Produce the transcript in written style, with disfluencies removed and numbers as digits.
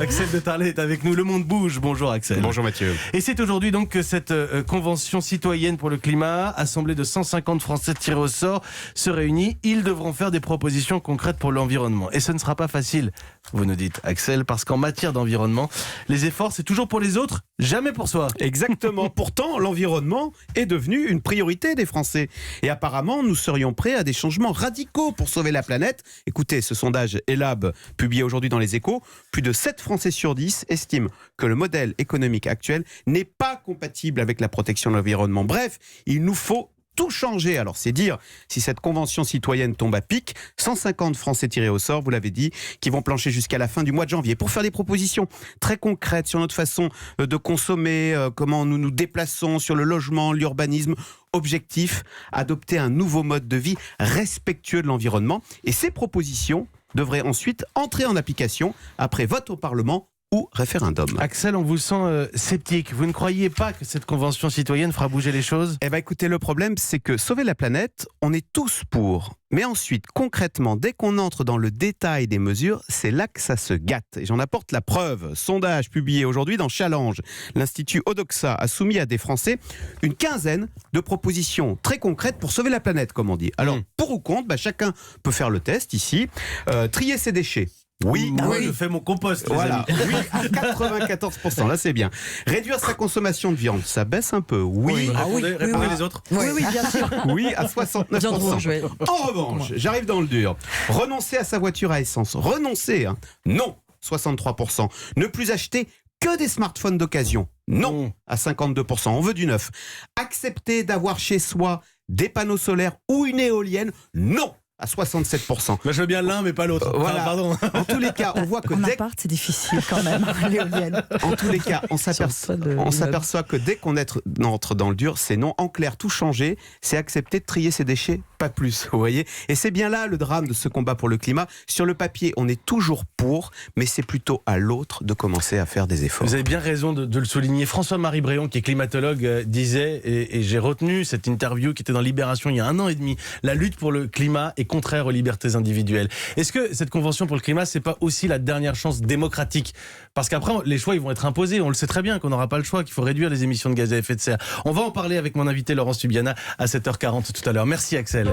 Axel de Tarlet est avec nous. Le monde bouge. Bonjour Axel. Bonjour Mathieu. Et c'est aujourd'hui donc que cette convention citoyenne pour le climat, assemblée de 150 Français tirés au sort, se réunit. Ils devront faire des propositions concrètes pour l'environnement. Et ce ne sera pas facile, vous nous dites Axel, parce qu'en matière d'environnement, les efforts c'est toujours pour les autres, jamais pour soi. Exactement. Pourtant, l'environnement est devenu une priorité des Français. Et apparemment, nous serions prêts à des changements radicaux pour sauver la planète. Écoutez, ce sondage Elab, publié aujourd'hui dans Les Échos, plus de 7 Français sur 10 estiment que le modèle économique actuel n'est pas compatible avec la protection de l'environnement. Bref, il nous faut tout changer. Alors c'est dire si cette convention citoyenne tombe à pic, 150 Français tirés au sort, vous l'avez dit, qui vont plancher jusqu'à la fin du mois de janvier pour faire des propositions très concrètes sur notre façon de consommer, comment nous nous déplaçons, sur le logement, l'urbanisme. Objectif, adopter un nouveau mode de vie respectueux de l'environnement. Et ces propositions devraient ensuite entrer en application après vote au Parlement ou référendum. Axel, on vous sent sceptique. Vous ne croyez pas que cette convention citoyenne fera bouger les choses ? Eh bien écoutez, le problème c'est que sauver la planète, on est tous pour. Mais ensuite, concrètement, dès qu'on entre dans le détail des mesures, c'est là que ça se gâte. Et j'en apporte la preuve. Sondage publié aujourd'hui dans Challenge. L'Institut Odoxa a soumis à des Français une quinzaine de propositions très concrètes pour sauver la planète, comme on dit. Alors, pour ou contre, chacun peut faire le test ici. Trier ses déchets. Oui, moi je fais mon compost. Voilà, oui, à 94%, là c'est bien. Réduire sa consommation de viande, ça baisse un peu. Oui, Répondez les autres. Oui, bien sûr. oui, à 69%. Viande rouge, oui. En revanche, j'arrive dans le dur. Renoncer à sa voiture à essence. Renoncer, hein. Non, 63%. Ne plus acheter que des smartphones d'occasion. Non, à 52%. On veut du neuf. Accepter d'avoir chez soi des panneaux solaires ou une éolienne. Non, à 67%. Je veux bien l'un, mais pas l'autre. Voilà. Pardon. En tous les cas, on voit que En appart, c'est difficile quand même, l'éolienne. En tous les cas, on s'aperçoit que dès qu'on entre dans le dur, c'est non. En clair, tout changer, c'est accepter de trier ses déchets, pas plus, vous voyez. Et c'est bien là le drame de ce combat pour le climat. Sur le papier, on est toujours pour, mais c'est plutôt à l'autre de commencer à faire des efforts. Vous avez bien raison de le souligner. François-Marie Bréon, qui est climatologue, disait, et j'ai retenu cette interview qui était dans Libération il y a 1 an et demi, la lutte pour le climat est contraire aux libertés individuelles. Est-ce que cette convention pour le climat, c'est pas aussi la dernière chance démocratique ? Parce qu'après, les choix, ils vont être imposés. On le sait très bien qu'on n'aura pas le choix, qu'il faut réduire les émissions de gaz à effet de serre. On va en parler avec mon invité Laurence Tubiana à 7h40 tout à l'heure. Merci Axel.